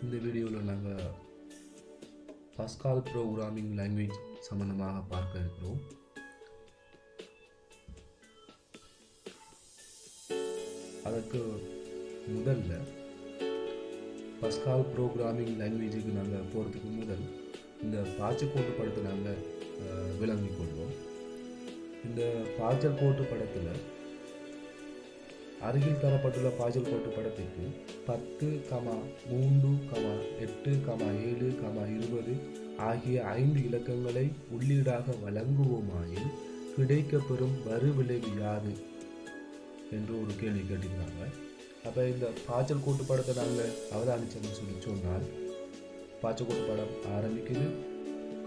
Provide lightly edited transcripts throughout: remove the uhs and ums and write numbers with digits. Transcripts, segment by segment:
இந்த வீடியோவில் நாங்கள் பஸ்கால் ப்ரோக்ராமிங் லாங்குவேஜ் சம்பந்தமாக பார்க்க இருக்கிறோம். அதற்கு முதல்ல பஸ்கால் ப்ரோக்ராமிங் லாங்குவேஜுக்கு நாங்கள் போகிறதுக்கு முதல் இந்த பாய்ச்சல் படத்தை நாங்கள் விளங்கிக் கொள்வோம். இந்த பாய்ச்சல் படத்தில் அருகில் தரப்பட்டுள்ள பாய்ச்சல் படத்திற்கு 10, 3, 8, 7, 20 ஆகிய 5 இலக்கங்களை உள்ளீடாக வழங்குவோமாயின் கிடைக்கப்பெறும் வரிவிளைவு யாது என்று ஒரு கேள்வி கேட்டிருந்தாங்க. அப்போ இந்த பாய்ச்சல் படத்தை நாங்கள் அவதானிச்சோம்னு சொல்லி சொன்னால், பாய்ச்சல் படம் ஆரம்பிக்குது.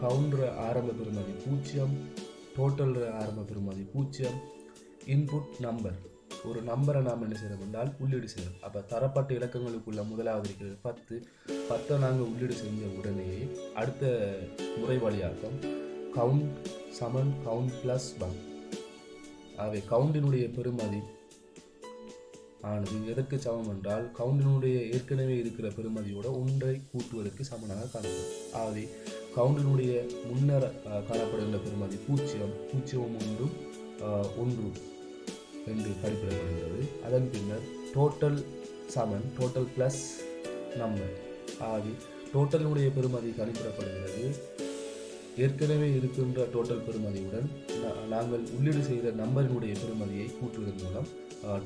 கவுண்டர் ஆரம்ப பெறுமதி 0, டோட்டல் ஆரம்ப பெறுமதி 0, இன்புட் நம்பர் ஒரு நம்பரை நாம் என்ன செய்யறோம் என்றால் உள்ளீடு செய்யறோம். அப்போ தரப்பட்ட இலக்கங்களுக்குள்ள முதலாவது இருக்கிறது 10 நாங்கள் உள்ளீடு செஞ்ச உடனேயே அடுத்த முறை வழியாக்கம் கவுண்ட் சமன் கவுண்ட் ப்ளஸ் 1. ஆகவே கவுண்டினுடைய பெறுமதி ஆனது எதற்கு சமம் என்றால் கவுண்டினுடைய ஏற்கனவே இருக்கிற பெறுமதியோட ஒன்றை கூட்டுவதற்கு சமனாக காணப்படும். ஆகவே கவுண்டினுடைய முன்னர் காணப்படுகின்ற பெறுமதி 0, 0, 1 என்று கணிப்பிடப்படுகிறது. அதன் பின்னர் டோட்டல் சமன் டோட்டல் ப்ளஸ் நம்பர். ஆகவே டோட்டலினுடைய பெறுமதி கணிப்பிடப்படுகிறது. ஏற்கனவே இருக்கின்ற டோட்டல் பெறுமதியுடன் நாங்கள் உள்ளீடு செய்த நம்பரினுடைய பெறுமதியை கூட்டுவதன் மூலம்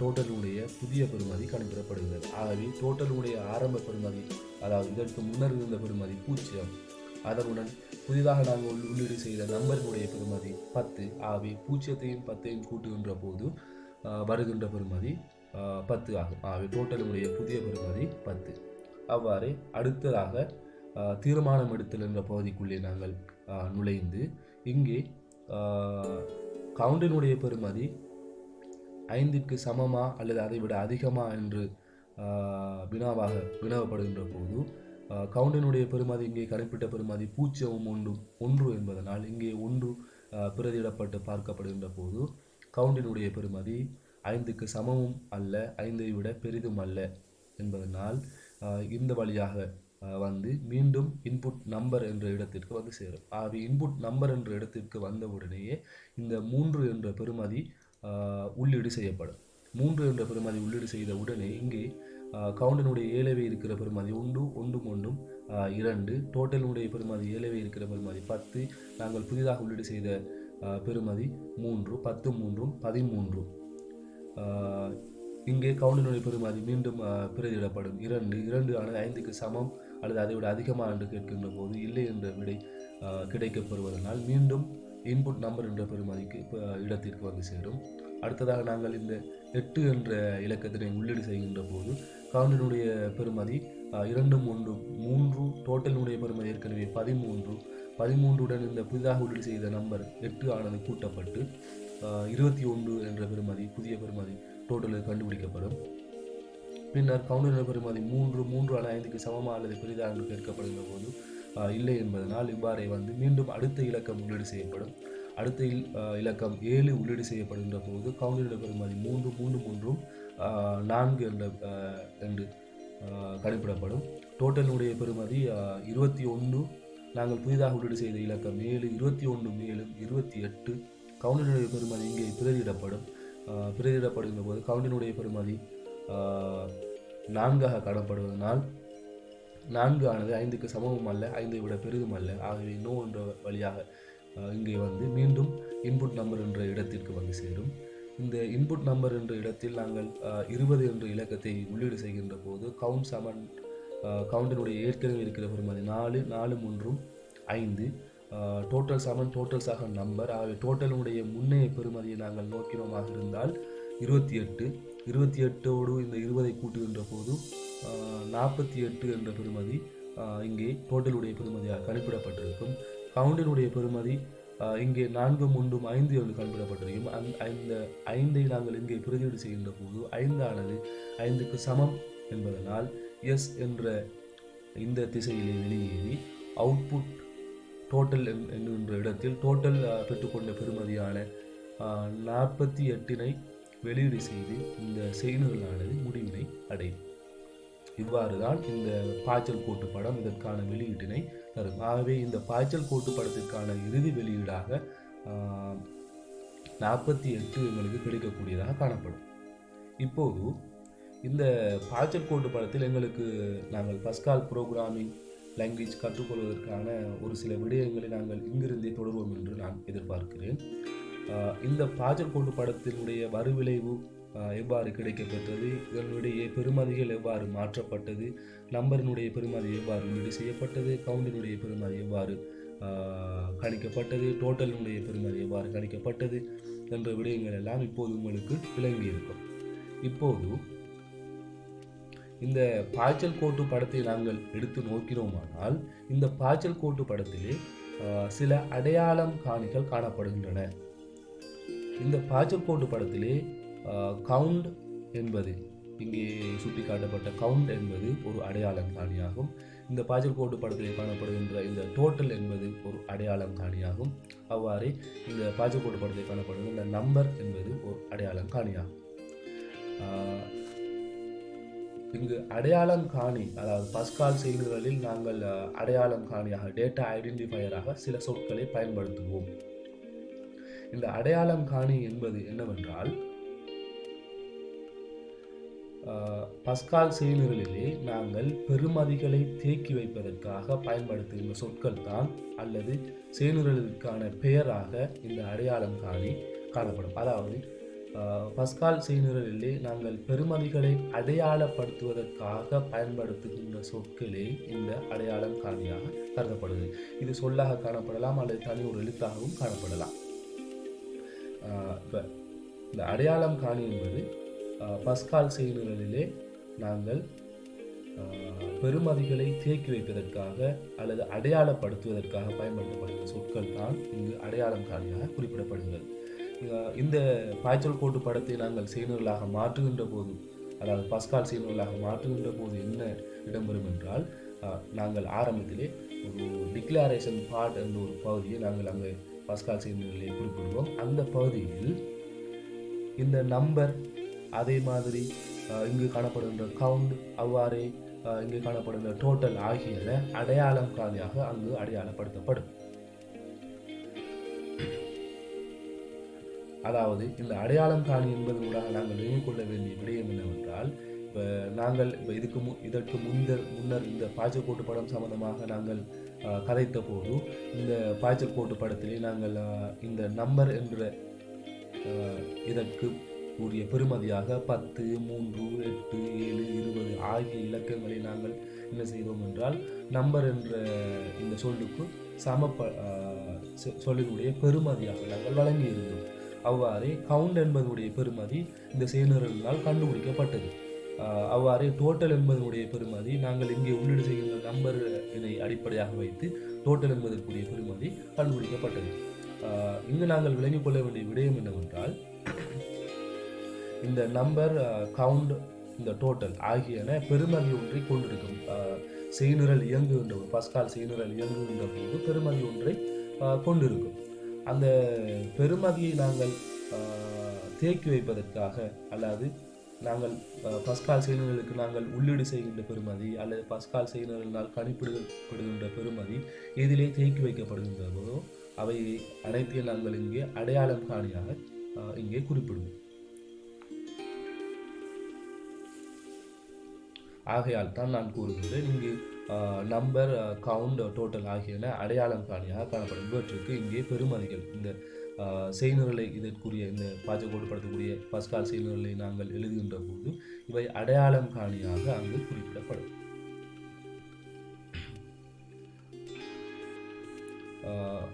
டோட்டலினுடைய புதிய பெறுமதி கணிப்பிடப்படுகிறது. ஆகவே டோட்டலினுடைய ஆரம்ப பெறுமதி, அதாவது இதற்கு முன்னர் இருந்த பெறுமதி 0, அதனுடன் புதிதாக நாங்கள் உள்ளீடு செய்த நம்பரினுடைய பெறுமதி 10. ஆகவே 0ஐயும் 10ஐயும் கூட்டுகின்ற போது வருகின்ற பெறுமதி 10 ஆகும். ஆகவே டோட்டலுடைய புதிய பெறுமதி 10. அவ்வாறு அடுத்ததாக தீர்மானம் எடுத்தல் என்ற பகுதிக்குள்ளே நாங்கள் நுழைந்து இங்கே கவுண்டினுடைய பெறுமதி 5க்கு சமமா அல்லது அதை விட அதிகமா என்று வினாவப்படுகின்ற போது கவுண்டினுடைய பெறுமதி இங்கே கணிப்பிட்ட பெறுமதி 0, 1 என்பதனால் இங்கே 1 பிரதியிடப்பட்டு பார்க்கப்படுகின்ற போது கவுண்டினுடைய பெறுமதி 5க்கு சமமும் அல்ல, 5ஐ விட பெரிதும் அல்ல என்பதனால் இந்த வழியாக வந்து மீண்டும் இன்புட் நம்பர் என்ற இடத்திற்கு வந்து சேரும். ஆகவே இன்புட் நம்பர் என்ற இடத்திற்கு வந்தவுடனேயே இந்த 3 என்ற பெறுமதி உள்ளீடு செய்யப்படும். 3 என்ற பெறுமதி உள்ளீடு செய்த உடனே இங்கே கவுண்டினுடைய ஏலவே இருக்கிற பெறுமதி 1, 1, 2, டோட்டலினுடைய பெறுமதி ஏலவே இருக்கிற பெறுமதி 10, நாங்கள் புதிதாக உள்ளீடு செய்த பெறுமதி 3, 10, 3, 13. இங்கே கவுண்டினுடைய பெறுமதி மீண்டும் பிரதியிடப்படும் 2 ஆனது 5க்கு சமம் அல்லது அதை விட அதிகமா என்று கேட்கின்ற போது இல்லை என்ற விடை கிடைக்கப்பெறுவதனால் மீண்டும் இன்புட் நம்பர் என்ற பெறுமதிக்கு இடத்திற்கு வந்து சேரும். அடுத்ததாக நாங்கள் இந்த 8 என்ற இலக்கத்தினை உள்ளீடு செய்கின்ற போது கவுண்டினுடைய பெறுமதி 2, 1, 3, டோட்டலினுடைய பெறுமதி ஏற்கனவே 13. 13உடன் இந்த புதிதாக உள்ளீடு செய்த நம்பர் 8 ஆனது கூட்டப்பட்டு 21 என்ற பெறுமதி புதிய பெறுமதி டோட்டலில் கண்டுபிடிக்கப்படும். பின்னர் கவுண்டினுடைய பெறுமதி 3 ஆன 5க்கு சமமா அல்லது பெரிதாக என்று கேட்கப்படுகின்ற போது இல்லை என்பதனால் இவ்வாறே வந்து மீண்டும் அடுத்த இலக்கம் உள்ளீடு செய்யப்படும். அடுத்த இலக்கம் 7 உள்ளீடு செய்யப்படுகின்ற போது கவுண்டினுடைய பெறுமதி 3, 3, 4 என்று கணிப்பிடப்படும். டோட்டலினுடைய பெறுமதி 21. நாங்கள் புதிதாக உள்ளீடு செய்த இலக்கம் 7, 21 மேலும் 28. கவுண்டினுடைய பெறுமதி இங்கே பிரதியிடப்படுகின்ற போது கவுண்டினுடைய பெறுமதி 4ஆக காணப்படுவதனால் 4 ஆனது 5க்கு சமமும் அல்ல, 5ஐ விட பெரிதும் அல்ல. ஆகவே நோ என்ற வழியாக இங்கே வந்து மீண்டும் இன்புட் நம்பர் என்ற இடத்திற்கு வந்து சேரும். இந்த இன்புட் நம்பர் என்ற இடத்தில் நாங்கள் 20 என்ற இலக்கத்தை உள்ளீடு செய்கின்ற போது கவுண்ட் சமன் கவுண்டினுடைய ஏற்கனவே இருக்கிற பெறுமதி 4, 3, 5, டோட்டல் சமன் டோட்டல்ஸாக நம்பர். ஆகவே டோட்டலுடைய முன்னைய பெறுமதியை நாங்கள் நோக்கினோமாக இருந்தால் 28. 28ஓடு இந்த 20ஐ கூட்டுகின்ற போது 48 என்ற பெறுமதி இங்கே டோட்டலுடைய பெறுமதியாக கணிப்பிடப்பட்டிருக்கும். கவுண்டினுடைய பெறுமதி இங்கே 4, 3, 5 என்று கணிப்பிடப்பட்டிருக்கும். அந்த 5ஐ நாங்கள் இங்கே பிரதியீடு செய்கின்ற போது 5 ஆனது 5க்கு சமம் என்பதனால் எஸ் என்ற இந்த திசையிலே வெளியேறி அவுட்புட் டோட்டல் என்கின்ற இடத்தில் டோட்டல் பெற்றுக்கொண்ட பெறுமதியான 48ஐ வெளியீடு செய்து இந்த செயல்களானது முடிவினை அடையும். இவ்வாறு தான் இந்த பாய்ச்சல் கோட்டு படம் இதற்கான வெளியீட்டினை தரும். ஆகவே இந்த பாய்ச்சல் கோட்டு படத்திற்கான இறுதி வெளியீடாக 48 எங்களுக்கு கிடைக்கக்கூடியதாக காணப்படும். இப்போது இந்த பாய்ச்சல் கோட்டு படத்தில் எங்களுக்கு நாங்கள் பஸ்கால் புரோகிராமிங் லாங்குவேஜ் கற்றுக்கொள்வதற்கான ஒரு சில விடயங்களை நாங்கள் இங்கிருந்தே தொடர்வோம் என்று நான் எதிர்பார்க்கிறேன். இந்த பாய்ச்சல் கோட்டு படத்தினுடைய வருவிளைவு எவ்வாறு கிடைக்கப்பெற்றது, இதனுடைய பெறுமதிகள் எவ்வாறு மாற்றப்பட்டது, நம்பரினுடைய பெறுமதி எவ்வாறு உள்ளீடு செய்யப்பட்டது, கவுண்டினுடைய பெறுமதி எவ்வாறு கணிக்கப்பட்டது, டோட்டலினுடைய பெறுமதி எவ்வாறு கணிக்கப்பட்டது என்ற விடயங்கள் எல்லாம் இப்போது உங்களுக்கு விளங்கி இருக்கும். இப்போது இந்த பாய்ச்சல் கோட்டு படத்தை நாங்கள் எடுத்து நோக்கிறோமானால் இந்த பாய்ச்சல் கோட்டு படத்திலே சில அடையாளம் காணிகள் காணப்படுகின்றன. இந்த பாய்ச்சல் கோட்டு படத்திலே கவுண்ட் என்பது இங்கே சுட்டி காட்டப்பட்ட கவுண்ட் என்பது ஒரு அடையாளம் காணியாகும். இந்த பாய்ச்சல் கோட்டு படத்திலே காணப்படுகின்ற இந்த டோட்டல் என்பது ஒரு அடையாளம் காணியாகும். அவ்வாறே இந்த பாய்ச்சல் கோட்டு படத்திலே காணப்படுகின்ற இந்த நம்பர் என்பது ஒரு அடையாளம் காணியாகும். இங்கு அடையாளம் காணி, அதாவது பஸ்கால் செயல்களில் நாங்கள் அடையாளம் காணியாக டேட்டா ஐடென்டிஃபையராக சில சொற்களை பயன்படுத்துவோம். இந்த அடையாளம் காணி என்பது என்னவென்றால், பஸ்கால் செயல்களிலே நாங்கள் பெறுமதிகளை தேக்கி வைப்பதற்காக பயன்படுத்துகின்ற சொற்கள் தான் அல்லது செயல்களுக்கான பெயராக இந்த அடையாளம் காணி காணப்படும். அதாவது பஸ்கால் செயல்களிலே நாங்கள் பெறுமதிகளை அடையாளப்படுத்துவதற்காக பயன்படுத்துகின்ற சொற்களே இந்த அடையாளம் காணியாக கருதப்படுது. இது சொல்லாக காணப்படலாம் அல்லது தனி ஒரு எழுத்தாகவும் காணப்படலாம். இப்போ இந்த அடையாளம் காணி என்பது பஸ்கால் செயல்களிலே நாங்கள் பெறுமதிகளை தேக்கி வைப்பதற்காக அல்லது அடையாளப்படுத்துவதற்காக பயன்படுத்தப்படுகிற சொற்கள் தான் இங்கு அடையாளம் காணியாக குறிப்பிடப்படுகிறது. இந்த பாய்ச்சல் கோட்டு படத்தை நாங்கள் செயல்களாக மாற்றுகின்ற போது, அதாவது பஸ்கால் செயல்களாக மாற்றுகின்ற போது என்ன இடம்பெறும் என்றால், நாங்கள் ஆரம்பத்திலே ஒரு டிக்ளரேஷன் பார்ட் என்ற ஒரு பகுதியை நாங்கள் அங்கே பஸ்கால் செயல்களை குறிப்பிடுவோம். அந்த பகுதியில் இந்த நம்பர், அதே மாதிரி இங்கு காணப்படுகின்ற கவுண்ட், அவ்வாறே இங்கு காணப்படுகின்ற டோட்டல் ஆகியன அடையாளம் காணியாக அங்கு அடையாளப்படுத்தப்படும். அதாவது இந்த அடையாளம் காணி என்பதன் மூலமாக நாங்கள் நினைவு கொள்ள வேண்டிய விடயம் என்னவென்றால், இப்போ நாங்கள் இதற்கு முன்னர் இந்த பாய்ச்சல் கோட்டு படம் சம்பந்தமாக நாங்கள் கதைத்த போது இந்த பாய்ச்சல் கோட்டு படத்திலே நாங்கள் இந்த நம்பர் என்ற இதற்கு உரிய பெறுமதியாக 10, 3, 8, 7, 20 ஆகிய இலக்கங்களை நாங்கள் என்ன செய்தோம் என்றால், நம்பர் என்ற இந்த சொல்லுக்கு சொல்லினுடைய பெறுமதியாக நாங்கள் வழங்கியிருந்தோம். அவ்வாறே கவுண்ட் என்பதனுடைய பெறுமதி இந்த செயல்நிரலினால் கண்டுபிடிக்கப்பட்டது. அவ்வாறே டோட்டல் என்பதனுடைய பெறுமதி நாங்கள் இங்கே உள்ளீடு செய்கின்ற நம்பரினை அடிப்படையாக வைத்து டோட்டல் என்பதற்குரிய பெறுமதி கண்டுபிடிக்கப்பட்டது. இங்கு நாங்கள் விளங்கிக் கொள்ள வேண்டிய விடயம் என்னவென்றால், இந்த நம்பர், கவுண்ட், இந்த டோட்டல் ஆகியன பெறுமதி ஒன்றை கொண்டிருக்கும். செய்நிரல் இயங்குகின்ற போது, பஸ்கால் செய்நிரல் இயங்குகின்ற போது பெறுமதி ஒன்றை கொண்டிருக்கும். அந்த பெறுமதியை நாங்கள் தேக்கி வைப்பதற்காக, அல்லது நாங்கள் பஸ்கால் செயல்களுக்கு நாங்கள் உள்ளீடு செய்கின்ற பெறுமதி அல்லது பஸ்கால் செயல்களினால் கணிப்பிடப்படுகின்ற பெறுமதி எதிலே தேக்கி வைக்கப்படுகின்ற போதோ அவை அனைத்தையும் நாங்கள் இங்கே அடையாளம் காணியாக இங்கே குறிப்பிடுவோம். ஆகையால் தான் நான் கூறுகின்றேன், இங்கு நம்பர், கவுண்ட், டோட்டல் ஆகியன அடையாளம் காணியாக காணப்படும். இவற்றுக்கு இங்கே பெறுமதிகள், இந்த செய்நிரலை இதற்குரிய இந்த பாய்ச்சல் கோட்டு படத்துக்குரிய பஸ்கால் செய்நிரலை நாங்கள் எழுதுகின்ற போது இவை அடையாளம் காணியாக அங்கு குறிப்பிடப்படும்.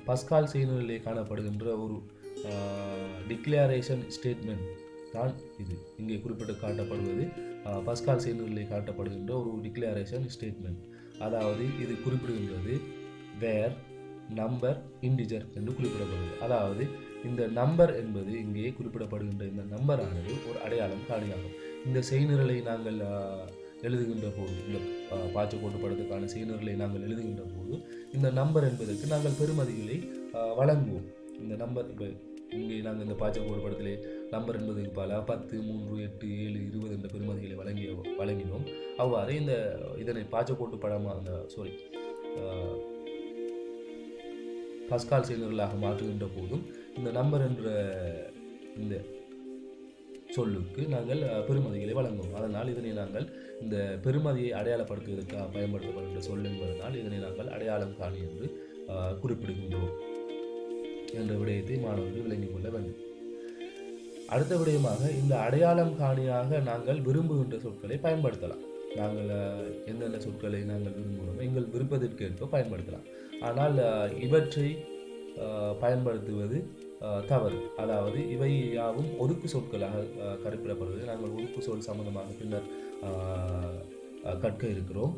பஸ்கால் செய்நிரலிலே காணப்படுகின்ற ஒரு டிக்ளரேஷன் ஸ்டேட்மெண்ட் தான் இது. இங்கே குறிப்பிட்டு காட்டப்படுவது பஸ்கால் செய்நிரலிலே காட்டப்படுகின்ற ஒரு டிக்ளரேஷன் ஸ்டேட்மெண்ட். அதாவது இது குறிப்பிடுகின்றது வேர் நம்பர் இன்டிஜர் என்று குறிப்பிடப்படுகிறது. அதாவது இந்த நம்பர் என்பது இங்கே குறிப்பிடப்படுகின்ற இந்த நம்பரானது ஒரு அடையாளம் காணியாகும். இந்த செய்நிரலை நாங்கள் எழுதுகின்ற போது, இந்த பாய்ச்சல் கோட்டு படத்துக்கான செய்நிரலை நாங்கள் எழுதுகின்ற போது இந்த நம்பர் என்பதற்கு நாங்கள் பெறுமதிகளை வழங்குவோம். இந்த நம்பர் இங்கே நாங்கள் இந்த பாய்ச்சல் கோடு படத்திலே நம்பர் என்பதுக்கு பல 10, 3, 8, 7, 20 என்ற பெருமதிகளை வழங்கினோம். அவ்வாறு இதனை பாய்ச்சல் கோட்டு படமாக பஸ்கால் செயல்களாக மாற்றுகின்ற போதும் இந்த நம்பர் என்ற இந்த சொல்லுக்கு நாங்கள் பெருமதிகளை வழங்குவோம். அதனால் இதனை நாங்கள் இந்த பெருமதியை அடையாளப்படுத்துவதற்காக பயன்படுத்தப்படுகின்ற சொல் என்பதனால் இதனை நாங்கள் அடையாளம் காணி என்று குறிப்பிடுகின்றோம் என்ற விடயத்தை மாணவர்கள் விளங்கிக் கொள்ள வேண்டும். அடுத்த விடயமாக இந்த அடையாளம் காணியாக நாங்கள் விரும்புகின்ற சொற்களை பயன்படுத்தலாம். நாங்கள் எந்தெந்த சொற்களை நாங்கள் விரும்புகிறோம் எங்கள் விருப்பத்திற்கேற்ப பயன்படுத்தலாம். ஆனால் இவற்றை பயன்படுத்துவது தவறு. அதாவது இவை யாவும் ஒதுக்கு சொற்களாக குறிப்பிடப்படுவது. நாங்கள் ஒதுக்கு சொல் சம்பந்தமாக பின்னர் கற்க இருக்கிறோம்.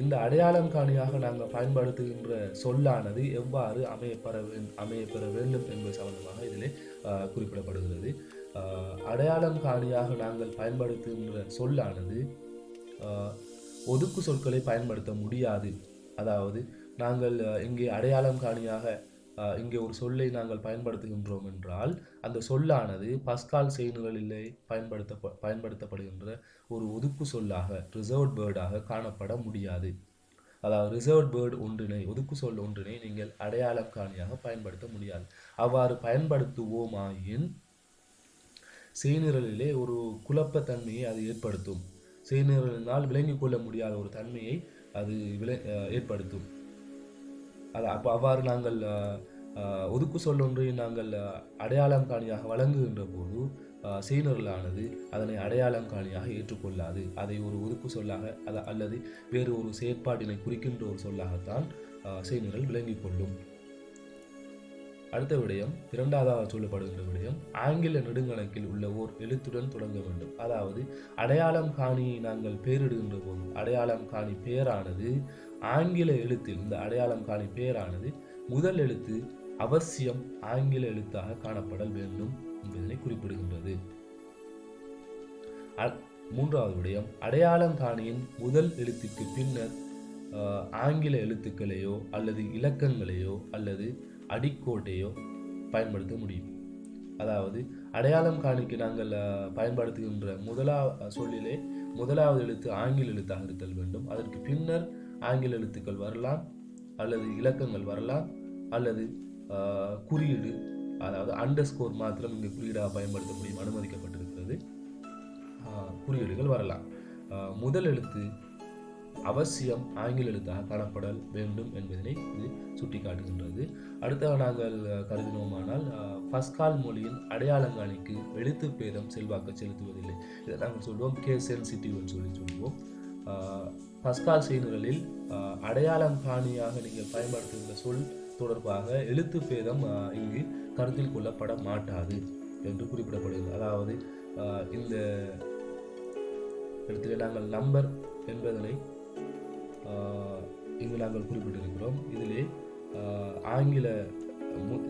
இந்த அடையாளம் காணியாக நாங்கள் பயன்படுத்துகின்ற சொல்லானது எவ்வாறு அமையப்பெற வேண்டும் என்பது சம்பந்தமாக இதிலே குறிப்பிடப்படுகிறது. அடையாளம் காணியாக நாங்கள் பயன்படுத்துகின்ற சொல்லானது ஒதுக்கு சொற்களை பயன்படுத்த முடியாது. அதாவது நாங்கள் இங்கே அடையாளம் காணியாக இங்கே ஒரு சொல்லை நாங்கள் பயன்படுத்துகின்றோம் என்றால் அந்த சொல்லானது பஸ்கால் செய்நிரலிலே பயன்படுத்தப்படுகின்ற ஒரு ஒதுக்கு சொல்லாக ரிசர்வ்ட் வேர்டாக காணப்பட முடியாது. அதாவது ரிசர்வ்ட் வேர்டு ஒன்றினை ஒதுக்கு சொல் ஒன்றினை நீங்கள் அடையாளம் காணியாக பயன்படுத்த முடியாது. அவ்வாறு பயன்படுத்துவோமாயின் செய்நிரலிலே ஒரு குழப்பத்தன்மையை அது ஏற்படுத்தும். செய்நிரலினால் விளங்கிக் கொள்ள முடியாத ஒரு தன்மையை அது ஏற்படுத்தும். அவ்வாறு நாங்கள் ஒதுக்கு சொல் ஒன்றை நாங்கள் அடையாளம் காணியாக வழங்குகின்ற போது செய்நிரலானது அதனை அடையாளம் காணியாக ஏற்றுக்கொள்ளாது. அதை ஒரு ஒதுக்கு சொல்லாக அல்லது வேறு ஒரு செயற்பாட்டினை குறிக்கின்ற ஒரு சொல்லாகத்தான் செய்நிரல் விளங்கிக் கொள்ளும். அடுத்த விடயம், இரண்டாவதாக சொல்லப்படுகின்ற விடயம், ஆங்கில நெடுங்கணக்கில் உள்ள ஓர் எழுத்துடன் தொடங்க வேண்டும். அதாவது அடையாளம் காணியை நாங்கள் பெயரிடுகின்ற போது அடையாளம் காணி பெயரானது ஆங்கில எழுத்தில் இந்த அடையாளம் காணி பெயரானது முதல் எழுத்து அவசியம் ஆங்கில எழுத்தாக காணப்படல் வேண்டும் என்பதனை குறிப்பிடுகின்றது. மூன்றாவது விடயம், அடையாளம் காணியின் முதல் எழுத்துக்கு பின்னர் ஆங்கில எழுத்துக்களையோ அல்லது இலக்கங்களையோ அல்லது அடிக்கோட்டையோ பயன்படுத்த முடியும். அதாவது அடையாளம் காணிக்கு நாங்கள் பயன்படுத்துகின்ற சொல்லிலே முதலாவது எழுத்து ஆங்கில எழுத்தாக இருத்தல் வேண்டும். அதற்கு பின்னர் ஆங்கில எழுத்துக்கள் வரலாம் அல்லது இலக்கங்கள் வரலாம் அல்லது குறியீடு, அதாவது அண்டர்ஸ்கோர் மாத்திரம் இங்கு குறியீடாக பயன்படுத்த முடியும், அனுமதிக்கப்பட்டிருக்கிறது. குறியீடுகள் வரலாம். முதல் எழுத்து அவசியம் ஆங்கில எழுத்தாக காணப்படல் வேண்டும் என்பதனை இது சுட்டி காட்டுகின்றது. அடுத்த நாங்கள் கருதினோமானால் பஸ்கால் மொழியின் அடையாளங்காணிக்கு எழுத்து பேதம் செல்வாக்கு செலுத்துவதில்லை. இதை நாங்கள் சொல்வோம் கேஸ் சென்சிட்டிவ்னு சொல்லுவோம். பஸ்கால் செய்நிரலில் அடையாளம் காணியாக நீங்கள் பயன்படுத்துகின்ற சொல் தொடர்பாக எழுத்து பேதம் இங்கு கருத்தில் கொள்ளப்பட மாட்டாது என்று குறிப்பிடப்படுகிறது. அதாவது இந்த இடத்திலே நாங்கள் நம்பர் என்பதனை இங்கு நாங்கள் குறிப்பிட்டிருக்கிறோம். இதிலே ஆங்கில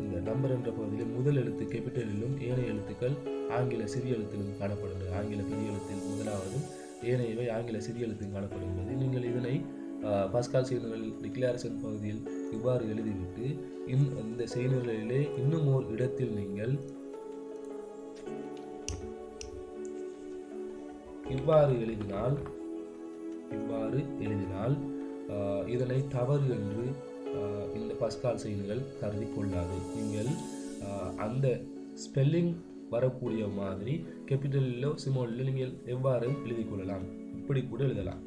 இந்த நம்பர் என்ற பகுதியிலே முதல் எழுத்து கேபிட்டலிலும் ஏனைய எழுத்துக்கள் ஆங்கில சிறிய எழுத்திலும் காணப்படுகிறது. ஆங்கில பெரிய எழுத்தில் முதலாவதும் ஏனையவை ஆங்கில சிறிய எழுத்தில் காணப்படுகிறது. நீங்கள் இதனை பஸ்கால் செய்நிரல் டிக்ளரேஷன் பகுதியில் இவ்வாறு எழுதிவிட்டு இந்த செய்நிரலிலே இன்னும் ஓர் இடத்தில் நீங்கள் இவ்வாறு எழுதினால் இதனை தவறு என்று இந்த பஸ்கால் செய்நிரல் கருதி கொள்ளாது. நீங்கள் அந்த ஸ்பெல்லிங் வரக்கூடிய மாதிரி கேபிட்டலிலோ ஸ்மாலிலோ நீங்கள் எவ்வாறு எழுதி கொள்ளலாம், இப்படி கூட எழுதலாம்.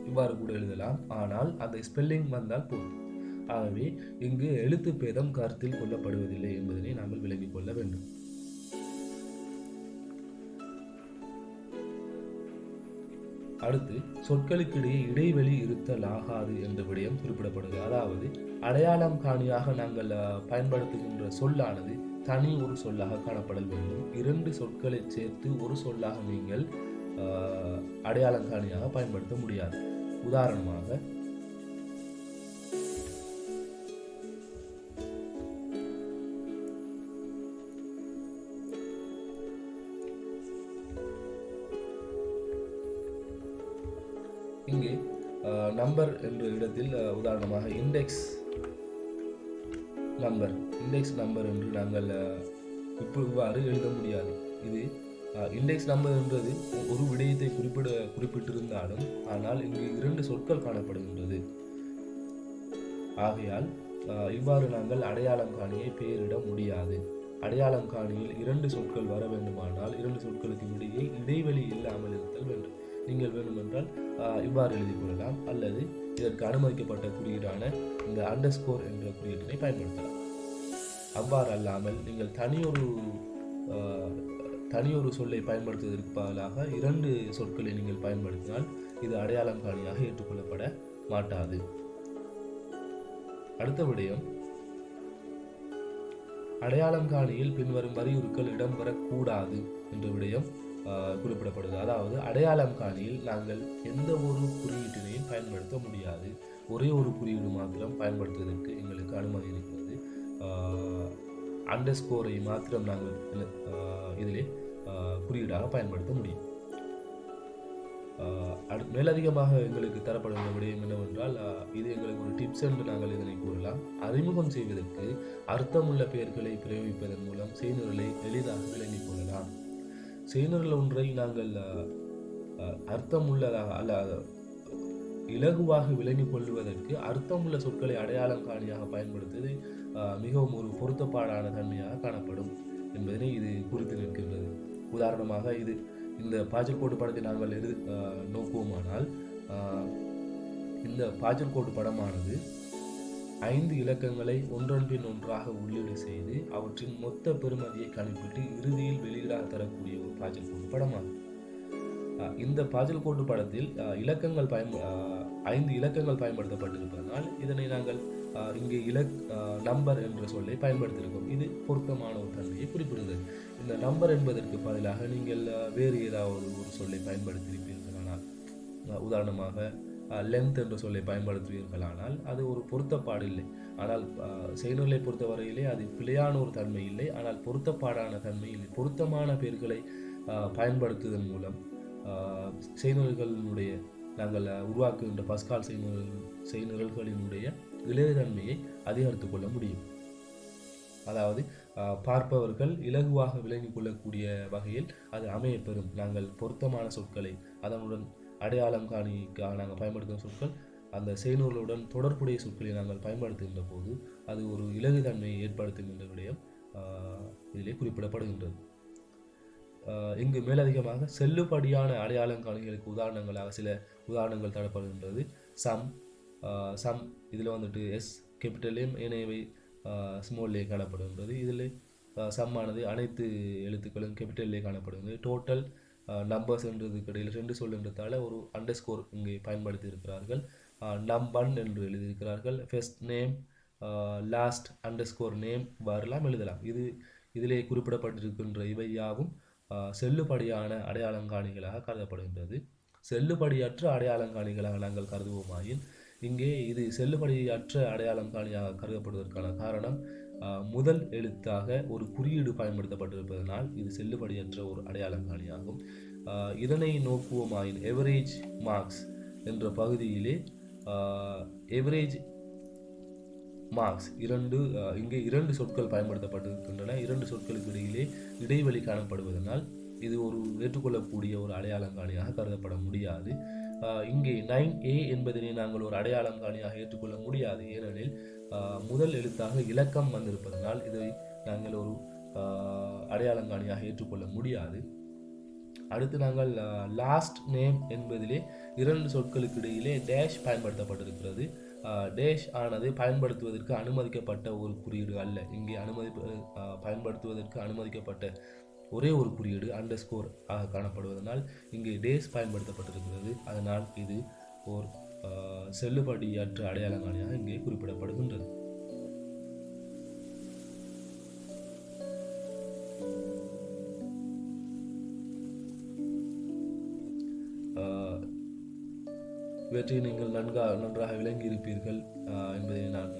இவ்வாறு கூட எழுதலாம். ஆனால் அந்த ஸ்பெல்லிங் வந்தால் போதும். ஆகவே இங்கு எழுத்து பேதம் கருத்தில் கொள்ளப்படுவதில்லை என்பதனை நாங்கள் விளங்கிக் கொள்ள வேண்டும். அடுத்து சொற்களுக்கிடையே இடைவெளி இருத்தலாகாது என்ற விடயம் குறிப்பிடப்படுகிறது. அதாவது அடையாளம் காணியாக நாங்கள் பயன்படுத்துகின்ற சொல்லானது தனி ஒரு சொல்லாக காணப்படல் வேண்டும். இரண்டு சொற்களை சேர்த்து ஒரு சொல்லாக நீங்கள் அடையாளம் காணியாக பயன்படுத்த முடியாது. உதாரணமாக இங்கே நம்பர் என்ற இடத்தில் உதாரணமாக இண்டெக்ஸ் நம்பர் என்று நாங்கள் இவ்வாறு எழுத முடியாது. இது இண்டெக்ஸ் நம்பர் என்றது ஒரு விடயத்தை குறிப்பிட்டிருந்தாலும் ஆனால் இங்கு 2 சொற்கள் காணப்படுகின்றது. ஆகையால் இவ்வாறு நாங்கள் அடையாளம் காணியை பெயரிட முடியாது. அடையாளம் காணியில் 2 சொற்கள் வர வேண்டுமானால் 2 சொற்களுக்கு இடையே இடைவெளி இல்லாமல் இருத்தல் வேண்டும். நீங்கள் வேண்டுமென்றால் இவ்வாறு எழுதிக் கொள்ளலாம், அல்லது இதற்கு அனுமதிக்கப்பட்ட குறியீடான இந்த அண்டர்ஸ்கோர் என்ற குறியீட்டினை பயன்படுத்தலாம். அவ்வாறு அல்லாமல் நீங்கள் தனியொரு சொல்லை பயன்படுத்துவதற்கு பதிலாக 2 சொற்களை நீங்கள் பயன்படுத்தினால் இது அடையாளம் காணியாக ஏற்றுக்கொள்ளப்பட மாட்டாது. அடுத்த விடயம், அடையாளம் காணியில் பின்வரும் வரியுருக்கள் இடம்பெறக்கூடாது என்ற விடயம் குறிப்பிடப்படுது. அதாவது அடையாளம் காணியில் நாங்கள் எந்த ஒரு குறியீட்டினையும் பயன்படுத்த முடியாது. ஒரே ஒரு குறியீடு மாத்திரம் பயன்படுத்துவதற்கு எங்களுக்கு அனுமதி இருக்கிறது. அண்டர்ஸ்கோரை மாத்திரம் நாங்கள் இதிலே குறியீடாக பயன்படுத்த முடியும். மேலதிகமாக எங்களுக்கு தரப்படுகிற விடயம் என்னவென்றால், இது எங்களுக்கு ஒரு டிப்ஸ் என்று நாங்கள் இதனை கூறலாம். அறிமுகம் செய்வதற்கு அர்த்தமுள்ள பெயர்களை பிரயோகிப்பதன் மூலம் செய்நிரலை எளிதாக விளங்கிக் கொள்ளலாம். செய்நிரல் ஒன்றை நாங்கள் அர்த்தமுள்ளதாக அல்ல இலகுவாக விளங்கிக் கொள்வதற்கு அர்த்தமுள்ள சொற்களை அடையாளம் காணியாக பயன்படுத்துவது மிகவும் ஒரு பொருத்தப்பாடான தன்மையாக காணப்படும் என்பதனை இது குறித்து நிற்கின்றது. உதாரணமாக இந்த பாய்ச்சல் கோட்டு படத்தை நாங்கள் நோக்குவோமானால், இந்த பாய்ச்சல் கோட்டு படமானது 5 இலக்கங்களை ஒன்றன் பின் ஒன்றாக உள்ளீடு செய்து அவற்றின் மொத்த பெறுமதியை கணிப்பிட்டு இறுதியில் வெளியீடாக தரக்கூடிய ஒரு பாய்ச்சல் கோட்டு படமாகும். இந்த பாய்ச்சல் கோட்டு படத்தில் 5 இலக்கங்கள் பயன்படுத்தப்பட்டிருப்பதனால் இதனை நாங்கள் இங்கே நம்பர் என்ற சொல்லை பயன்படுத்தியிருக்கோம். இது பொருத்தமான ஒரு தன்மையை குறிப்பிடுகிறது. இந்த நம்பர் என்பதற்கு பதிலாக நீங்கள் வேறு ஏதாவது ஒரு சொல்லை பயன்படுத்தியிருப்பீர்களானால், உதாரணமாக லென்த் என்ற சொல்லை பயன்படுத்துவீர்களானால் அது ஒரு பொருத்தப்பாடு இல்லை. ஆனால் செய்நிரலை பொறுத்தவரையிலே அது பிழையான ஒரு தன்மை இல்லை, ஆனால் பொருத்தப்பாடான தன்மை இல்லை. பொருத்தமான பெயர்களை பயன்படுத்துவதன் மூலம் செய்நிரல்களினுடைய நாங்கள் உருவாக்குகின்ற பஸ்கால் செய்நிரல்களினுடைய இலகுத்தன்மையை அதிகரித்துக் கொள்ள முடியும். அதாவது பார்ப்பவர்கள் இலகுவாக விளங்கிக் கொள்ளக்கூடிய வகையில் அது அமையப்பெறும். நாங்கள் பொருத்தமான சொற்களை அதனுடன் அடையாளம் காணிக்காக நாங்கள் பயன்படுத்தும் சொற்கள் அந்த செய்நூலுடன் தொடர்புடைய சொற்களை நாங்கள் பயன்படுத்துகின்ற போது அது ஒரு இலகுத்தன்மையை ஏற்படுத்துகின்ற விடயம் இதிலே குறிப்பிடப்படுகின்றது. இங்கு மேலதிகமாக செல்லுபடியான அடையாளம் காணிகளுக்கு உதாரணங்களாக சில உதாரணங்கள் தரப்படுகின்றது. சம் இதில் வந்துட்டு எஸ் கேபிட்டல் எம் ஏனையவை ஸ்மால்லே காணப்படுகின்றது. இதில் சம்மானது அனைத்து எழுத்துக்களும் கேபிட்டல்லே காணப்படுகின்றது. டோட்டல் நம்பர்ஸ் என்றதுக்கு இடையில் 2 சொல் என்றதால ஒரு அண்டர்ஸ்கோர் இங்கே பயன்படுத்தி இருக்கிறார்கள். நம்பன் என்று எழுதியிருக்கிறார்கள். First name, last underscore name வரலாம் எழுதலாம். இதிலே குறிப்பிடப்பட்டிருக்கின்ற இவை யாவும் செல்லுபடியான அடையாளங்காணிகளாக கருதப்படுகின்றது. செல்லுபடியற்ற அடையாளங்காணிகளாக நாங்கள் கருதுவோமாயின் இங்கே இது செல்லுபடியற்ற அடையாளங்காணியாக கருதப்படுவதற்கான காரணம் முதல் எழுத்தாக ஒரு குறியீடு பயன்படுத்தப்பட்டிருப்பதனால் இது செல்லுபடியற்ற ஒரு அடையாளங்காணியாகும். இதனை நோக்குவோமாயின் எவரேஜ் மார்க்ஸ் என்ற பகுதியிலே எவரேஜ் மார்க்ஸ் இங்கே 2 சொற்கள் பயன்படுத்தப்பட்டிருக்கின்றன. 2 சொற்களுக்கு இடையிலே இடைவெளி காணப்படுவதனால் இது ஒரு ஏற்றுக்கொள்ளக்கூடிய ஒரு அடையாளங்காணியாக கருதப்பட முடியாது. இங்கே 9A என்பதனை நாங்கள் ஒரு அடையாளங்காணியாக ஏற்றுக்கொள்ள முடியாது. ஏனெனில் முதல் எழுத்தாக இலக்கம் வந்திருப்பதனால் இதை நாங்கள் ஒரு அடையாளங்காணியாக ஏற்றுக்கொள்ள முடியாது. அடுத்து நாங்கள் லாஸ்ட் நேம் என்பதிலே 2 சொற்களுக்கு இடையிலே டேஷ் பயன்படுத்தப்பட்டிருக்கிறது. டேஷ் ஆனது பயன்படுத்துவதற்கு அனுமதிக்கப்பட்ட ஒரு குறியீடு அல்ல. இங்கே பயன்படுத்துவதற்கு அனுமதிக்கப்பட்ட ஒரே ஒரு குறியீடு அண்டர்ஸ்கோர் ஆக காணப்படுவதனால் இங்கே டேஷ் பயன்படுத்தப்பட்டிருக்கிறது. அதனால் இது ஒரு செல்லுபடியற்ற அடையாளங்காணியாக இங்கே குறிப்பிடப்படுகின்றது. இவற்றை நீங்கள் நன்றாக விளங்கி இருப்பீர்கள் என்பதை நான்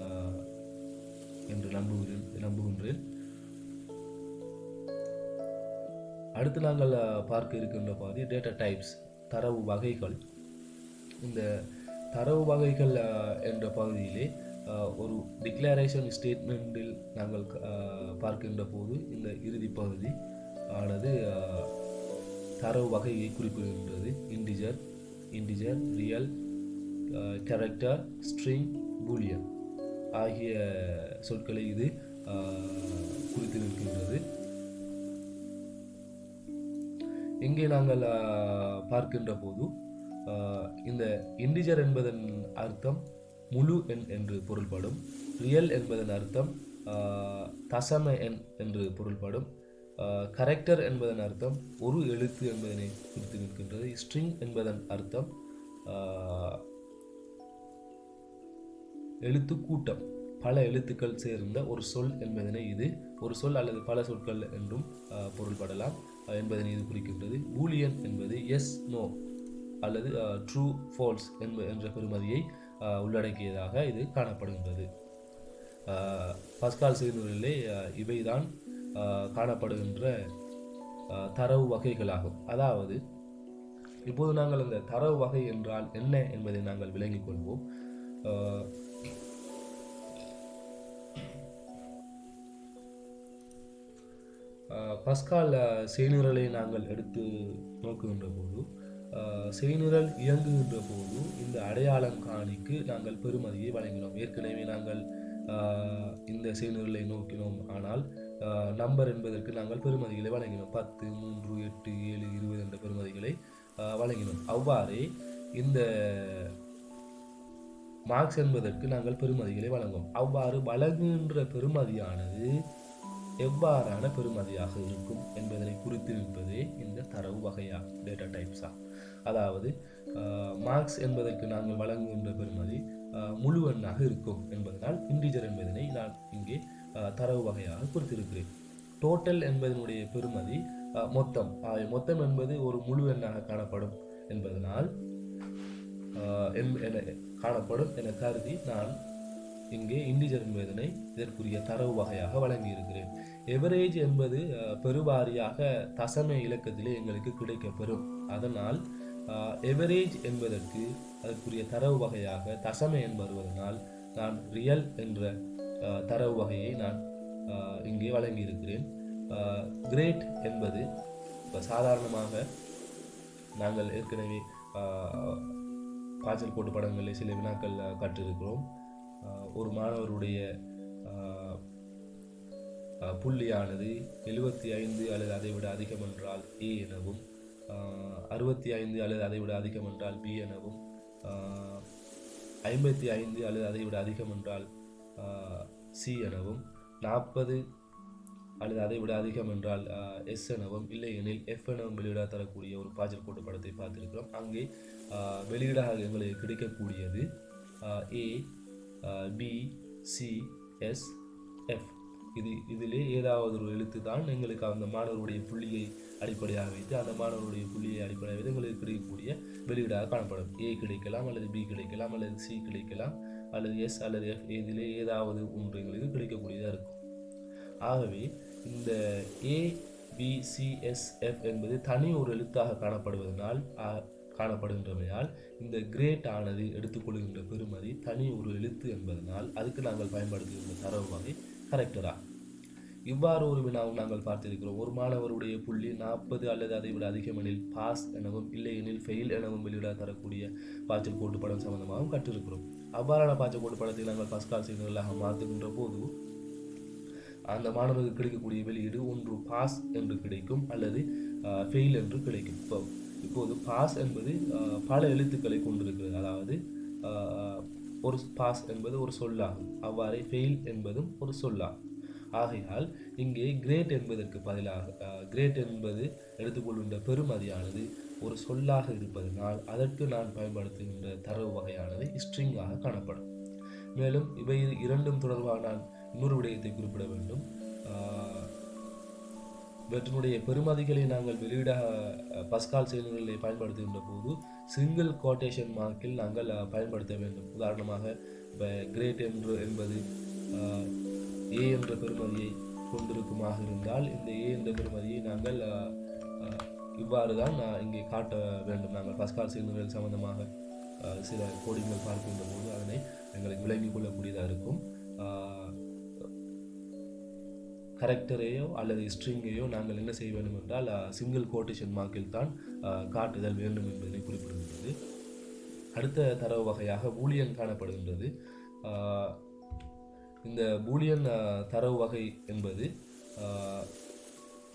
என்று நம்புகின்றேன். அடுத்து நாங்கள் பார்க்க இருக்கின்ற பாதி டேட்டா டைப்ஸ், தரவு வகைகள். இந்த தரவு வகைகள் என்ற பகுதியிலே ஒரு டிக்ளரேஷன் ஸ்டேட்மெண்ட்டில் நாங்கள் பார்க்கின்ற போது இந்த இறுதி பகுதி ஆனது தரவு வகையை குறிப்பிடுகின்றது. Integer, real, character, string, boolean ஆகிய சொற்களை இது குறித்து நிற்கின்றது. இங்கே நாங்கள் பார்க்கின்ற போது இந்த இன்டிஜர் என்பதன் அர்த்தம் முழு எண் என்று பொருள்படும். ரியல் என்பதன் அர்த்தம் தசம எண் என்று பொருள்படும். கரெக்டர் என்பதன் அர்த்தம் ஒரு எழுத்து என்பதனை குறித்து நிற்கின்றது. ஸ்ட்ரிங் என்பதன் அர்த்தம் எழுத்து கூட்டம், பல எழுத்துக்கள் சேர்ந்த ஒரு சொல் என்பதனை இது ஒரு சொல் அல்லது பல சொற்கள் என்றும் பொருள்படலாம் என்பதனை இது குறிக்கின்றது. பூலியன் என்பது எஸ், நோ அல்லது ட்ரூ, ஃபால்ஸ் என்ற பெறுமதியை உள்ளடக்கியதாக இது காணப்படுகின்றது. பாஸ்கால் செயல்முறையிலே இவைதான் காணப்படுகின்ற தரவு வகைகளாகும். அதாவது இப்போது நாங்கள் அந்த தரவு வகை என்றால் என்ன என்பதை நாங்கள் விளங்கிக் கொள்வோம். பாஸ்கால் செய்நிரலை நாங்கள் எடுத்து நோக்குகின்ற போது, செய்நிரல் இயங்குகின்ற போது இந்த அடையாளங்காணிக்கு நாங்கள் பெறுமதியை வழங்கினோம். ஏற்கனவே நாங்கள் இந்த செய்நிரலை நோக்கினோம். ஆனால் நம்பர் என்பதற்கு நாங்கள் பெறுமதிகளை வழங்கினோம். 10, 3, 8, 7, 20 என்ற பெறுமதிகளை வழங்கினோம். அவ்வாறே இந்த மார்க்ஸ் என்பதற்கு நாங்கள் பெறுமதிகளை வழங்குவோம். அவ்வாறு வழங்குகின்ற பெறுமதியானது எவ்வாறான பெறுமதியாக இருக்கும் என்பதனை குறித்து நிற்பதே இந்த தரவு வகையா, டேட்டா டைப்ஸா. அதாவது மார்க்ஸ் என்பதற்கு நாங்கள் வழங்குகின்ற பெறுமதி முழு எண்ணாக இருக்கும் என்பதனால் இன்டிஜர் என்பதனை நான் இங்கே தரவு வகையாக குறித்திருக்கிறேன். டோட்டல் என்பதனுடைய பெறுமதி மொத்தம். மொத்தம் என்பது ஒரு முழு எண்ணாக காணப்படும் என்பதனால் காணப்படும் என கருதி நான் இங்கே இன்டிஜர் என்பதனை இதற்குரிய தரவு வகையாக வழங்கியிருக்கிறேன். எவரேஜ் என்பது பெருவாரியாக தசம இலக்கத்திலே எங்களுக்கு கிடைக்கப்பெறும். அதனால் எவரேஜ் என்பதற்கு அதற்குரிய தரவு வகையாக தசம எண் வருவதனால் நான் ரியல் என்ற தரவு வகையை நான் இங்கே வழங்கியிருக்கிறேன். கிரேட் என்பது சாதாரணமாக நாங்கள் ஏற்கனவே பாய்ச்சல் கோட்டு படங்களில் சில வினாக்கள் கற்றிருக்கிறோம். ஒரு மாணவருடைய புள்ளியானது 75 அல்லது அதைவிட அதிகம் என்றால் ஏ எனவும், 65 அல்லது அதைவிட அதிகம் என்றால் பி எனவும், 55 அல்லது அதைவிட அதிகம் என்றால் சி எனவும், 40 அல்லது அதைவிட அதிகம் என்றால் எஸ் எனவும், இல்லை எனில் எஃப் எனவும் வெளியீடாக தரக்கூடிய ஒரு பாய்ச்சல் கோட்டு படத்தை பார்த்திருக்கிறோம். அங்கே வெளியீடாக எங்களுக்கு கிடைக்கக்கூடியது ஏ, பி, சி, எஸ், எஃப். இதிலே ஏதாவது ஒரு எழுத்து தான் எங்களுக்கு அந்த மாணவருடைய புள்ளியை அடிப்படையாக வைத்து அந்த மாணவருடைய புள்ளியை அடிப்படையாக வைத்து எங்களுக்கு கிடைக்கக்கூடிய வெளியீடாக காணப்படும். ஏ கிடைக்கலாம், அல்லது பி கிடைக்கலாம், அல்லது சி கிடைக்கலாம், அல்லது எஸ் அல்லது எஃப். இதிலே ஏதாவது ஒன்று எங்களுக்கு கிடைக்கக்கூடியதாக இருக்கும். ஆகவே இந்த ஏ, பி, சி, எஸ், எஃப் என்பது தனி ஒரு எழுத்தாக காணப்படுகின்றமையால் இந்த கிரேட் ஆனது எடுத்துக்கொள்கின்ற பெறுமதி தனி ஒரு எழுத்து என்பதனால் அதுக்கு நாங்கள் பயன்படுத்துகின்ற தரவு வகை கரெக்டரா. இவ்வாறு ஒரு வினாவும் நாங்கள் பார்த்திருக்கிறோம். ஒரு மாணவருடைய புள்ளி 40 அல்லது அதை விட அதிகம் எனில் பாஸ் எனவும், இல்லை எனில் ஃபெயில் எனவும் வெளியிட தரக்கூடிய பாய்ச்சல் கோட்டு படம் சம்பந்தமாகவும் கற்றிருக்கிறோம். அவ்வாறான பாய்ச்சல் கோட்டு படத்தை நாங்கள் பாஸ்கால் செய்திகளாக மாற்றுகின்ற போது அந்த மாணவருக்கு கிடைக்கக்கூடிய வெளியீடு ஒன்று பாஸ் என்று கிடைக்கும் அல்லது ஃபெயில் என்று கிடைக்கும். இப்போது பாஸ் என்பது பல எழுத்துக்களை கொண்டிருக்கிறது. அதாவது ஒரு பாஸ் என்பது ஒரு சொல்லாகும். அவ்வாறே ஃபெயில் என்பதும் ஒரு சொல்லாகும். ஆகையால் இங்கே கிரேட் என்பதற்கு பதிலாக கிரேட் என்பது எடுத்துக்கொள்கின்ற பெறுமதியானது ஒரு சொல்லாக இருப்பதனால் அதற்கு நான் பயன்படுத்துகின்ற தரவு வகையானது ஸ்ட்ரிங்காக காணப்படும். மேலும் இவை இரண்டும் தொடர்பாக நான் இன்னொரு விடயத்தை குறிப்பிட வேண்டும். இவற்றினுடைய பெறுமதிகளை நாங்கள் வெளியீடாக பாஸ்கால் செயல்களை பயன்படுத்துகின்ற போது சிங்கிள் கோட்டேஷன் மார்க்கில் நாங்கள் பயன்படுத்த வேண்டும். உதாரணமாக இப்போ கிரேட் என்பது ஏ என்ற பெறுமதியை கொண்டிருக்குமாக இருந்தால் இந்த ஏ என்ற பெறுமதியை நாங்கள் இவ்வாறு தான் இங்கே காட்ட வேண்டும். நாங்கள் பாஸ்கால் செயல்கள் சம்பந்தமாக சில கோடிங்கள் பார்க்கின்ற போது அதனை எங்களுக்கு விளங்கிக் கொள்ளக்கூடியதாக இருக்கும். கரெக்டரையோ அல்லது ஸ்ட்ரிங்கையோ நாங்கள் என்ன செய்ய வேண்டும் என்றால் சிங்கிள் கோட்டேஷன் மார்க்கில் தான் காட்டுதல் வேண்டும் என்பதனை குறிப்பிடுகின்றது. அடுத்த தரவு வகையாக பூலியன் காணப்படுகின்றது. இந்த பூலியன் தரவு வகை என்பது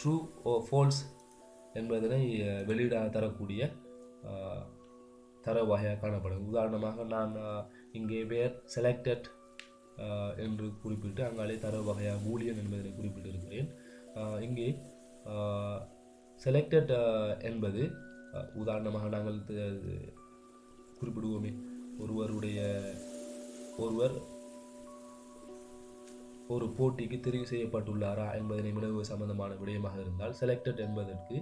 ட்ரூ ஓ ஃபால்ஸ் என்பதனை வெளியீடாக தரக்கூடிய தரவு வகையாக காணப்படும். உதாரணமாக நான் இங்கே வேர் செலக்டட் என்று குறிப்பிட்டு அங்காலே தரவு வகையாக பூலியன் என்பதனை குறிப்பிட்டிருக்கிறேன். இங்கே செலக்டட் என்பது உதாரணமாக நாங்கள் குறிப்பிடுவோமே, ஒருவர் ஒரு போட்டிக்கு தெரிவு செய்யப்பட்டுள்ளாரா என்பதனை வினவு சம்பந்தமான விடயமாக இருந்தால் செலக்டட் என்பதற்கு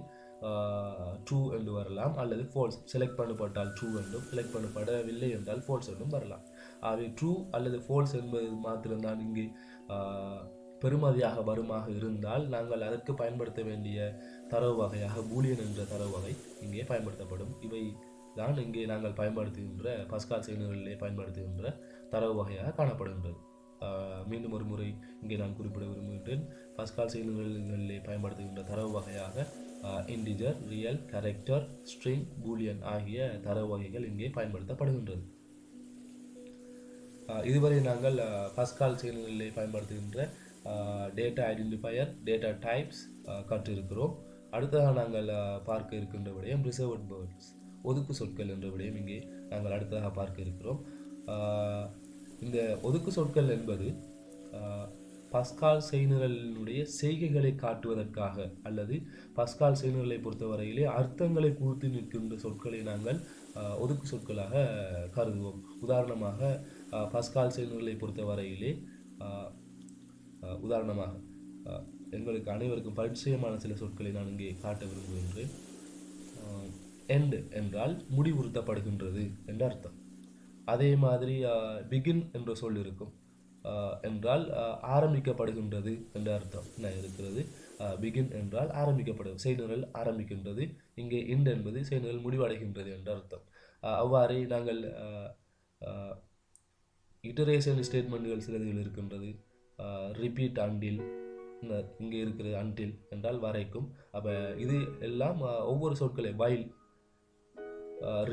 ட்ரூ என்று வரலாம், அல்லது ஃபால்ஸ். செலக்ட் பண்ணப்பட்டால் ட்ரூ என்றும், செலக்ட் பண்ணப்படவில்லை என்றால் ஃபால்ஸ் என்றும் வரலாம். ஆகவே ட்ரூ அல்லது ஃபால்ஸ் என்பது மாத்திரம்தான் இங்கே பெறுமதியாக வருமாக இருந்தால் நாங்கள் அதற்கு பயன்படுத்த வேண்டிய தரவு வகையாக பூலியன் என்ற தரவு வகை இங்கே பயன்படுத்தப்படும். இவை தான் இங்கே நாங்கள் பயன்படுத்துகின்ற பஸ்கால் செயல்களிலே பயன்படுத்துகின்ற தரவு வகையாக காணப்படுகின்றது. மீண்டும் ஒரு முறை இங்கே நான் குறிப்பிட விரும்புகின்றேன். பஸ்கால் செயல்களிலே பயன்படுத்துகின்ற தரவு வகையாக integer, real, character, string, boolean ஆகிய தரவு வகைகள் இங்கே பயன்படுத்தப்படுகின்றது. இதுவரை நாங்கள் பஸ்கால் செயல்களிலே பயன்படுத்துகின்ற டேட்டா ஐடென்டிஃபையர், டேட்டா டைப்ஸ் கற்றிருக்கிறோம். அடுத்ததாக நாங்கள் பார்க்க இருக்கின்ற விடயம் ரிசர்வ்ட் வேர்ட்ஸ், ஒதுக்கு சொற்கள் என்ற விடயம் இங்கே நாங்கள் அடுத்ததாக பார்க்க இருக்கிறோம். இந்த ஒதுக்கு சொற்கள் என்பது பஸ்கால் செய்நிரலினுடைய செய்கைகளை காட்டுவதற்காக அல்லது பஸ்கால் செய்நிரலை பொறுத்தவரையிலே அர்த்தங்களை குறித்து நிற்கின்ற சொற்களை நாங்கள் ஒதுக்கு சொற்களாக கருதுவோம். உதாரணமாக பஸ்கால் செய்நிரலை பொறுத்தவரையிலே உதாரணமாக எங்களுக்கு அனைவருக்கும் பரிச்சயமான சில சொற்களை நான் இங்கே காட்ட விரும்புகின்றேன். எண்ட் என்றால் முடிவுறுத்தப்படுகின்றது என்ற அர்த்தம். அதே மாதிரி பிகின் என்ற சொல் இருக்கும் என்றால் ஆரம்பிக்கப்படுகின்றது என்ற அர்த்தம் இருக்கிறது. பிகின் என்றால் ஆரம்பிக்கப்படுகிறது, செய்நிரல் ஆரம்பிக்கின்றது. இங்கே எண்ட் என்பது செய்நிரல் முடிவடைகின்றது என்ற அர்த்தம். அவ்வாறே நாங்கள் இட்டரேஷன் ஸ்டேட்மெண்ட்கள் சிலதில் இருக்கின்றது. ரிப்பீட் அண்டில், இங்கே இருக்கிறது அண்டில் என்றால் வரைக்கும். அப்போ இது எல்லாம் ஒவ்வொரு சொற்களை வைல்,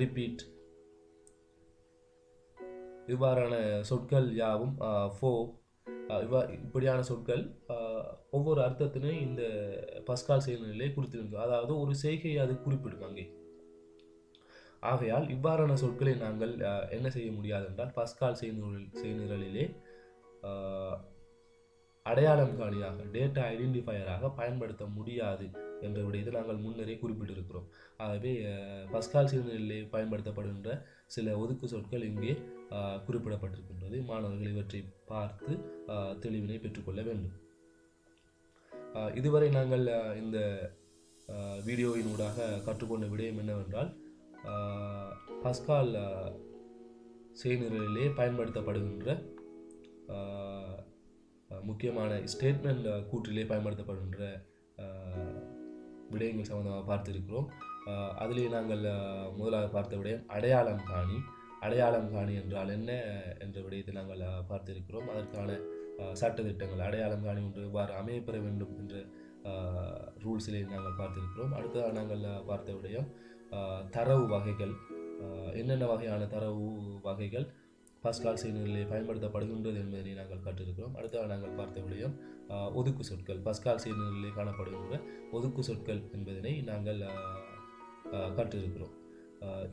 ரிப்பீட் இவ்வாறான சொற்கள் யாவும் இப்படியான சொற்கள் ஒவ்வொரு அர்த்தத்தினையும் இந்த பஸ்கால் செயல்நிலையை குறித்திருக்கும். அதாவது ஒரு செய்கையை அது குறிப்பிடும் அங்கே. ஆகையால் இவ்வாறான சொற்களை நாங்கள் என்ன செய்ய முடியாது என்றால் பஸ்கால் செய்நிரலிலே அடையாளம் காணியாக, டேட்டா ஐடென்டிஃபையராக பயன்படுத்த முடியாது என்ற விடயத்தை நாங்கள் முன்னரே குறிப்பிட்டிருக்கிறோம். ஆகவே பஸ்கால் செயல்நிலையிலே பயன்படுத்தப்படுகின்ற சில ஒதுக்கு சொற்கள் இங்கே குறிப்பிடப்பட்டிருக்கின்றது. மாணவர்கள் இவற்றை பார்த்து தெளிவினை பெற்றுக்கொள்ள வேண்டும். இதுவரை நாங்கள் இந்த வீடியோவின் ஊடாக கற்றுக்கொண்ட விடயம் என்னவென்றால் பஸ்கால் செய்நிரலிலே பயன்படுத்தப்படுகின்ற முக்கியமான ஸ்டேட்மெண்ட் கூற்றிலே பயன்படுத்தப்படுகின்ற விடயங்கள் சம்பந்தமாக பார்த்திருக்கிறோம். அதிலே நாங்கள் முதலாக பார்த்த விடயம் அடையாளம் காணி. அடையாளம் காணி என்றால் என்ன என்ற விடயத்தை நாங்கள் பார்த்திருக்கிறோம். அதற்கான சட்டத்திட்டங்கள், அடையாளம் காணி ஒன்று எவ்வாறு அமையப்பெற வேண்டும் என்ற ரூல்ஸிலே நாங்கள் பார்த்திருக்கிறோம். அடுத்ததாக நாங்கள் பார்த்த விடயம் தரவு வகைகள், என்னென்ன வகையான தரவு வகைகள் பஸ்கால் செயல்நிலையிலே பயன்படுத்தப்படுகின்றது என்பதனை நாங்கள் கற்றிருக்கிறோம். அடுத்ததாக நாங்கள் பார்த்த விடயம் ஒதுக்கு சொற்கள், பஸ்கால் செயல்நிலையிலே காணப்படுகின்ற ஒதுக்கு சொற்கள் என்பதனை நாங்கள் கற்றிருக்கிறோம்.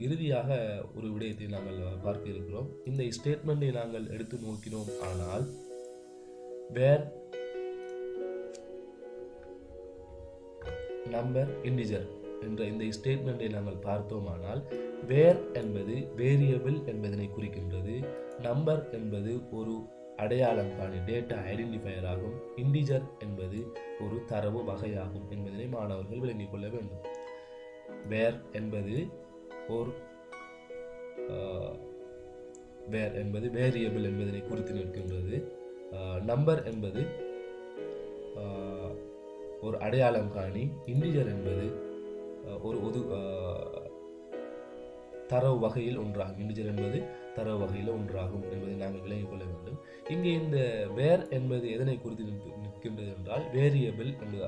இறுதியாக ஒரு விடயத்தை நாங்கள் பார்க்க இருக்கிறோம். இந்த ஸ்டேட்மெண்ட்டை நாங்கள் எடுத்து நோக்கினோம் ஆனால் வேர் நம்பர் இன்டிஜர் என்ற இந்த ஸ்டேட்மெண்ட்டை நாங்கள் பார்த்தோமானால் வேர் என்பது வேரியபிள் என்பதனை குறிக்கின்றது. நம்பர் என்பது ஒரு அடையாளம் காணி, டேட்டா ஐடென்டிஃபையர் ஆகும். இன்டிஜர் என்பது ஒரு தரவு வகையாகும் என்பதனை மாணவர்கள் விளங்கிக் கொள்ள வேண்டும். வேர் என்பது வேரியபிள் என்பதனை குறித்து நிற்கின்றது. நம்பர் என்பது ஒரு அடையாளம் காணி. இன்டிஜர் என்பது ஒரு தரவு வகையில் ஒன்றாகும். இன்டிஜர் என்பது தரவு வகையில் ஒன்றாகும் என்பதை நாங்கள் விளங்கிக் கொள்ள வேண்டும். இங்கே இந்த வேர் என்பது எதனை குறித்து நிற்கின்றது என்றால் வேரியபிள் என்று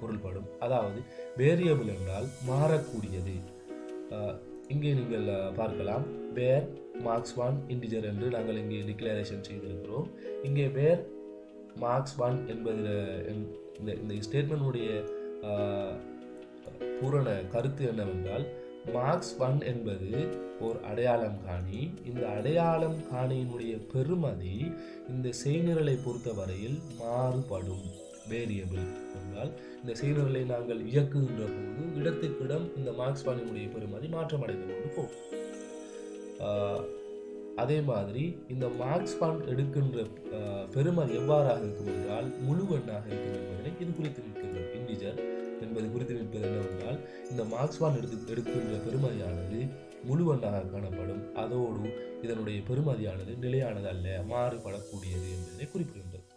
பொருள்படும். அதாவது வேரியபிள் என்றால் மாறக்கூடியது. இங்கே நீங்கள் பார்க்கலாம், வேர் மார்க்ஸ் 1 இன்டிஜர் என்று நாங்கள் இங்கே டிக்ளரேஷன் செய்திருக்கிறோம். இங்கே வேர் மார்க்ஸ் 1 என்பதில் இந்த ஸ்டேட்மெண்ட்டுடைய பூரண கருத்து என்னவென்றால், மார்க்ஸ் 1 என்பது ஒரு அடையாளம் காணி. இந்த அடையாளம் காணியினுடைய பெறுமதி இந்த செய்நிரலை பொறுத்தவரையில் மாறுபடும். வேரியபிள் என்றால் இந்த செய்நிரலை நாங்கள் இயக்குகின்ற போது இடத்துக்கிடம் இந்த மார்க்ஸ் 1 பெறுமதி மாற்றமடைந்து கொண்டு போகும். அதே மாதிரி இந்த மார்க்ஸ் 1 எடுக்கின்ற பெறுமதி எவ்வாறாக இருக்கும் என்றால் முழு எண்ணாக இருக்கும் என்பதனை இது குறித்து நிற்கின்றது. இன்டிஜர் என்பது குறித்து நிற்பது என்னவென்றால், இந்த மார்க்ஸ் 1 எடுக்கின்ற பெறுமதியானது முழு எண்ணாக காணப்படும். அதோடு இதனுடைய பெறுமதியானது நிலையானது அல்ல, மாறுபடக்கூடியது என்பதை குறிப்பிடுகின்றது.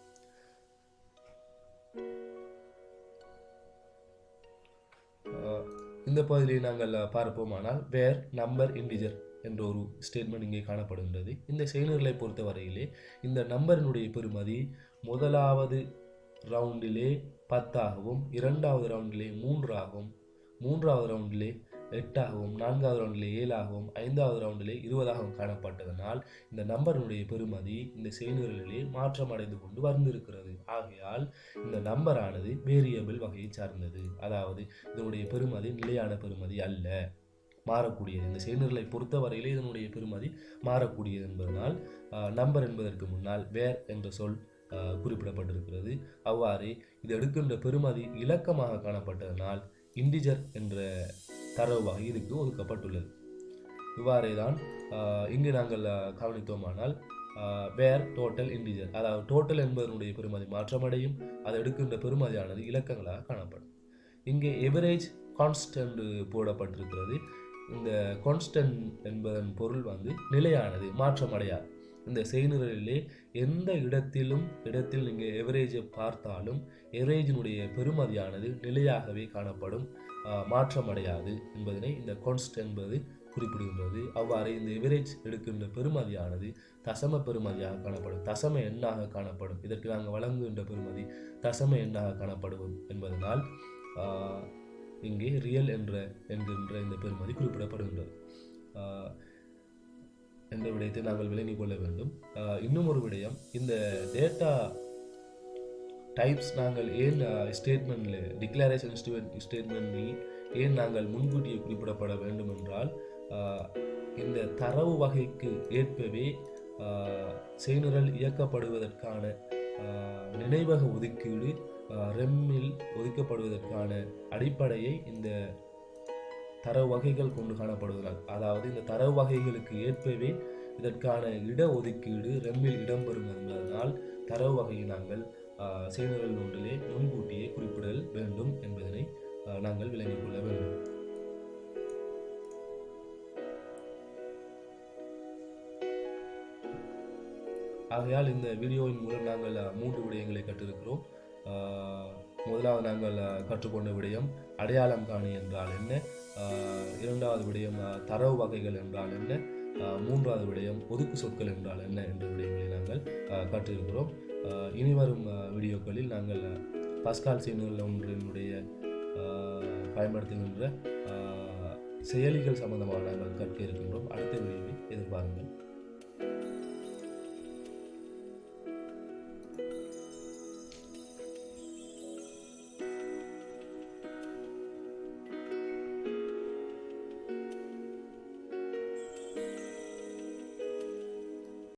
இந்த பகுதியை நாங்கள் பார்ப்போமானால், வேர் நம்பர் இன்டிஜர் என்ற ஒரு ஸ்டேட்மெண்ட் இங்கே காணப்படுகின்றது. இந்த செய்நிரலை பொறுத்தவரையிலே இந்த நம்பரினுடைய பெறுமதி முதலாவது ரவுண்டிலே 10 ஆகவும், இரண்டாவது ரவுண்டிலே 3 ஆகவும், மூன்றாவது ரவுண்டிலே 8 ஆகவும், நான்காவது ரவுண்டிலே 7 ஆகவும், ஐந்தாவது ரவுண்டிலே 20 ஆகவும் காணப்பட்டதனால் இந்த நம்பரினுடைய பெறுமதி இந்த செய்நிரலிலே மாற்றம் அடைந்து கொண்டு வந்திருக்கிறது. ஆகையால் இந்த நம்பரானது வேரியபிள் வகையை சார்ந்தது. அதாவது இதனுடைய பெறுமதி நிலையான பெறுமதி அல்ல, மாறக்கூடியது. இந்த செய்நிரலை பொறுத்தவரையிலே இதனுடைய பெறுமதி மாறக்கூடியது என்பதனால் நம்பர் என்பதற்கு முன்னால் வேர் என்ற சொல் குறிப்பிடப்பட்டிருக்கிறது. அவ்வாறு இது எடுக்கின்ற பெறுமதி இலக்கமாக காணப்பட்டதனால் இன்டிஜர் என்ற தரவு வகை இதுக்கு ஒதுக்கப்பட்டுள்ளது. இவ்வாறே தான் இங்கு நாங்கள் கவனித்தோமானால் வேர் டோட்டல் இன்டிஜர், அதாவது டோட்டல் என்பதனுடைய பெறுமதி மாற்றமடையும். அது எடுக்கின்ற பெறுமதியானது இலக்கங்களாக காணப்படும். இங்கே எவரேஜ் கான்ஸ்டன்ட் போடப்பட்டிருக்கிறது. இந்த கான்ஸ்டன்ட் என்பதன் பொருள் நிலையானது, மாற்றமடையாது. இந்த செய்நிரலிலே எந்த இடத்தில் நீங்கள் எவரேஜை பார்த்தாலும் எவரேஜினுடைய பெறுமதியானது நிலையாகவே காணப்படும், மாற்றமடையாது என்பதனை இந்த கான்ஸ்டன்ட் என்பது குறிப்பிடுகின்றது. அவ்வாறு இந்த எவரேஜ் எடுக்கின்ற பெறுமதியானது தசம பெறுமதியாக காணப்படும், தசம எண்ணாக காணப்படும். இதற்கு நாங்கள் வழங்குகின்ற பெறுமதி தசம எண்ணாக காணப்படும் என்பதனால் இங்கே ரியல் என்கின்ற இந்த பெறுமதி குறிப்பிடப்படுகின்றது என்ற விடயத்தை நாங்கள் விளங்கிக் கொள்ள வேண்டும். இன்னும் ஒரு விடயம், இந்த டேட்டா டைப்ஸ் நாங்கள் ஏன் ஸ்டேட்மெண்ட்ல டிக்ளரேஷன் ஸ்டேட்மெண்டில் ஏன் நாங்கள் முன்கூட்டியே குறிப்பிடப்பட வேண்டும் என்றால், இந்த தரவு வகைக்கு ஏற்பவே செய்நிரல் இயக்கப்படுவதற்கான நினைவக ஒதுக்கீடு ரெம்மில் ஒதுக்கப்படுவதற்கான அடிப்படையை இந்த தரவு வகைகள் கொண்டு காணப்படுவதால், அதாவது இந்த தரவு வகைகளுக்கு ஏற்பவே இதற்கான இட ஒதுக்கீடு ரெம்மில் இடம்பெறும் என்பதனால் தரவு வகையை நாங்கள் செய்நிரல் ஒன்றிலே முன்கூட்டியே குறிப்பிடல் வேண்டும் என்பதனை நாங்கள் விளங்கிக் கொள்ள வேண்டும். ஆகையால் இந்த வீடியோவின் மூலம் நாங்கள் 3 விடயங்களை கற்றிருக்கிறோம். முதலாவது நாங்கள் கற்றுக்கொண்ட விடயம் அடையாளம் காணி என்றால் என்ன, இரண்டாவது விடயம் தரவு வகைகள் என்றால் என்ன, மூன்றாவது விடயம் ஒதுக்கு சொற்கள் என்றால் என்ன என்ற விடயங்களை நாங்கள் கற்றிருக்கிறோம். இனிவரும் வீடியோக்களில் நாங்கள் பாஸ்கால் செய்நிரல் ஒன்றினுடைய பயன்படுத்துகின்ற செயலிகள் சம்பந்தமாக நாங்கள் கற்க இருக்கின்றோம். அடுத்த வீடியோவை எதிர்பார்க்கிறோம்.